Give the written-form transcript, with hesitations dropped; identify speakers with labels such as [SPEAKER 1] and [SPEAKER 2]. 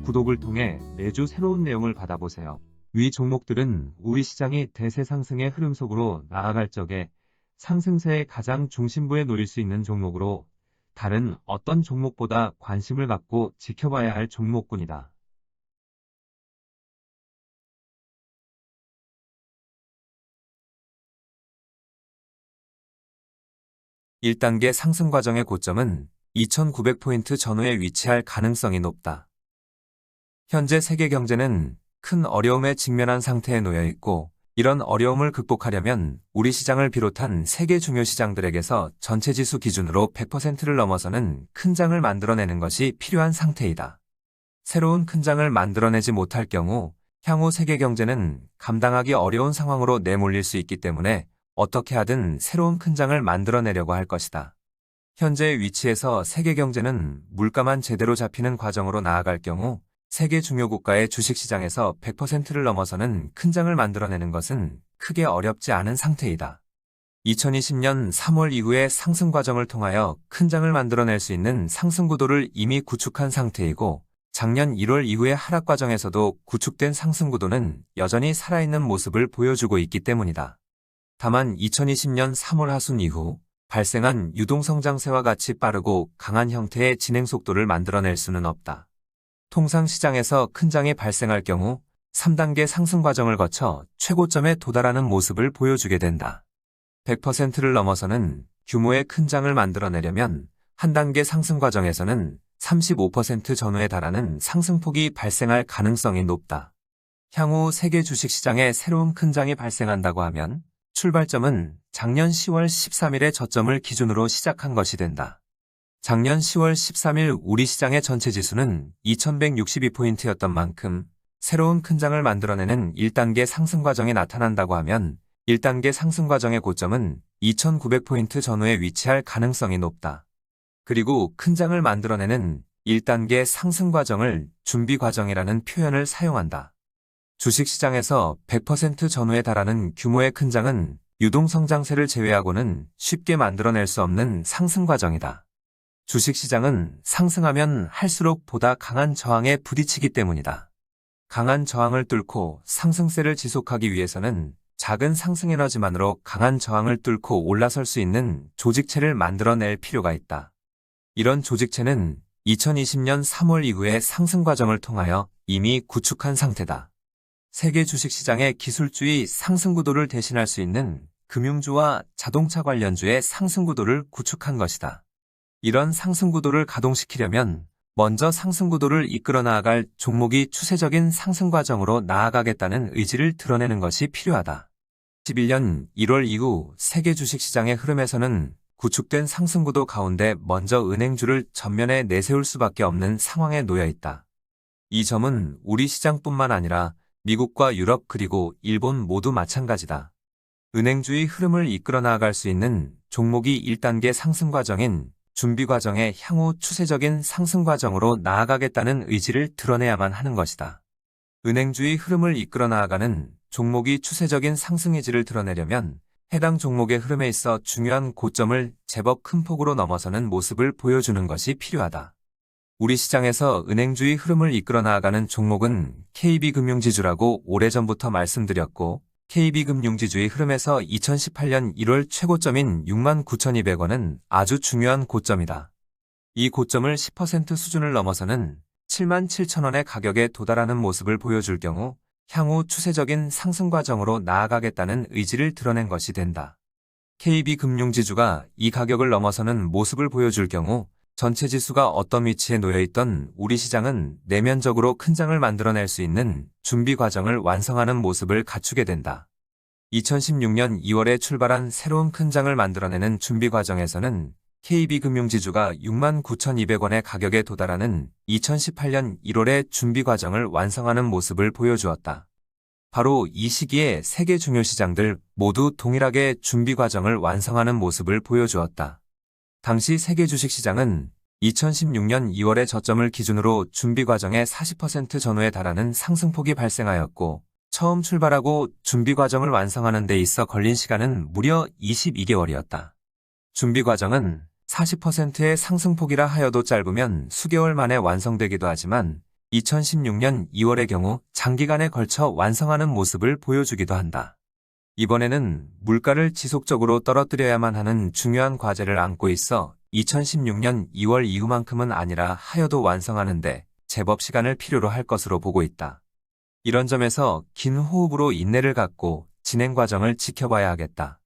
[SPEAKER 1] 구독을 통해 매주 새로운 내용을 받아보세요. 위 종목들은 우리 시장이 대세 상승의 흐름 속으로 나아갈 적에 상승세의 가장 중심부에 놓일 수 있는 종목으로 다른 어떤 종목보다 관심을 갖고 지켜봐야 할 종목군이다. 1단계 상승 과정의 고점은 2900포인트 전후에 위치할 가능성이 높다. 현재 세계 경제는 큰 어려움에 직면한 상태에 놓여 있고, 이런 어려움을 극복하려면 우리 시장을 비롯한 세계 중요 시장들에게서 전체 지수 기준으로 100%를 넘어서는 큰 장을 만들어내는 것이 필요한 상태이다. 새로운 큰 장을 만들어내지 못할 경우 향후 세계 경제는 감당하기 어려운 상황으로 내몰릴 수 있기 때문에 어떻게 하든 새로운 큰 장을 만들어내려고 할 것이다. 현재의 위치에서 세계 경제는 물가만 제대로 잡히는 과정으로 나아갈 경우 세계 주요 국가의 주식시장에서 100%를 넘어서는 큰 장을 만들어내는 것은 크게 어렵지 않은 상태이다. 2020년 3월 이후의 상승 과정을 통하여 큰 장을 만들어낼 수 있는 상승 구도를 이미 구축한 상태이고, 작년 1월 이후의 하락 과정에서도 구축된 상승 구도는 여전히 살아있는 모습을 보여주고 있기 때문이다. 다만 2020년 3월 하순 이후 발생한 유동성장세와 같이 빠르고 강한 형태의 진행 속도를 만들어낼 수는 없다. 통상 시장에서 큰 장이 발생할 경우 3단계 상승 과정을 거쳐 최고점에 도달하는 모습을 보여주게 된다. 100%를 넘어서는 규모의 큰 장을 만들어내려면 한 단계 상승 과정에서는 35% 전후에 달하는 상승폭이 발생할 가능성이 높다. 향후 세계 주식시장에 새로운 큰 장이 발생한다고 하면 출발점은 작년 10월 13일의 저점을 기준으로 시작한 것이 된다. 작년 10월 13일 우리 시장의 전체 지수는 2162포인트였던 만큼 새로운 큰 장을 만들어내는 1단계 상승 과정이 나타난다고 하면 1단계 상승 과정의 고점은 2900포인트 전후에 위치할 가능성이 높다. 그리고 큰 장을 만들어내는 1단계 상승 과정을 준비 과정이라는 표현을 사용한다. 주식시장에서 100% 전후에 달하는 규모의 큰 장은 유동성장세를 제외하고는 쉽게 만들어낼 수 없는 상승 과정이다. 주식시장은 상승하면 할수록 보다 강한 저항에 부딪히기 때문이다. 강한 저항을 뚫고 상승세를 지속하기 위해서는 작은 상승 에너지만으로 강한 저항을 뚫고 올라설 수 있는 조직체를 만들어낼 필요가 있다. 이런 조직체는 2020년 3월 이후의 상승 과정을 통하여 이미 구축한 상태다. 세계 주식시장의 기술주의 상승 구도를 대신할 수 있는 금융주와 자동차 관련주의 상승 구도를 구축한 것이다. 이런 상승 구도를 가동시키려면 먼저 상승 구도를 이끌어 나아갈 종목이 추세적인 상승 과정으로 나아가겠다는 의지를 드러내는 것이 필요하다. 11년 1월 이후 세계 주식시장의 흐름에서는 구축된 상승 구도 가운데 먼저 은행주를 전면에 내세울 수밖에 없는 상황에 놓여 있다. 이 점은 우리 시장뿐만 아니라 미국과 유럽 그리고 일본 모두 마찬가지다. 은행주의 흐름을 이끌어 나아갈 수 있는 종목이 1단계 상승 과정인 준비 과정의 향후 추세적인 상승 과정으로 나아가겠다는 의지를 드러내야만 하는 것이다. 은행주의 흐름을 이끌어 나아가는 종목이 추세적인 상승 의지를 드러내려면 해당 종목의 흐름에 있어 중요한 고점을 제법 큰 폭으로 넘어서는 모습을 보여주는 것이 필요하다. 우리 시장에서 은행주의 흐름을 이끌어 나아가는 종목은 KB금융지주라고 오래전부터 말씀드렸고, KB금융지주의 흐름에서 2018년 1월 최고점인 69,200원은 아주 중요한 고점이다. 이 고점을 10% 수준을 넘어서는 77,000원의 가격에 도달하는 모습을 보여줄 경우 향후 추세적인 상승 과정으로 나아가겠다는 의지를 드러낸 것이 된다. KB금융지주가 이 가격을 넘어서는 모습을 보여줄 경우 전체 지수가 어떤 위치에 놓여 있던 우리 시장은 내면적으로 큰 장을 만들어낼 수 있는 준비 과정을 완성하는 모습을 갖추게 된다. 2016년 2월에 출발한 새로운 큰 장을 만들어내는 준비 과정에서는 KB금융지주가 69,200원의 가격에 도달하는 2018년 1월의 준비 과정을 완성하는 모습을 보여주었다. 바로 이 시기에 세계 중요 시장들 모두 동일하게 준비 과정을 완성하는 모습을 보여주었다. 당시 세계 주식시장은 2016년 2월의 저점을 기준으로 준비 과정의 40% 전후에 달하는 상승폭이 발생하였고, 처음 출발하고 준비 과정을 완성하는 데 있어 걸린 시간은 무려 22개월이었다. 준비 과정은 40%의 상승폭이라 하여도 짧으면 수개월 만에 완성되기도 하지만 2016년 2월의 경우 장기간에 걸쳐 완성하는 모습을 보여주기도 한다. 이번에는 물가를 지속적으로 떨어뜨려야만 하는 중요한 과제를 안고 있어 2016년 2월 이후만큼은 아니라 하여도 완성하는데 제법 시간을 필요로 할 것으로 보고 있다. 이런 점에서 긴 호흡으로 인내를 갖고 진행 과정을 지켜봐야 하겠다.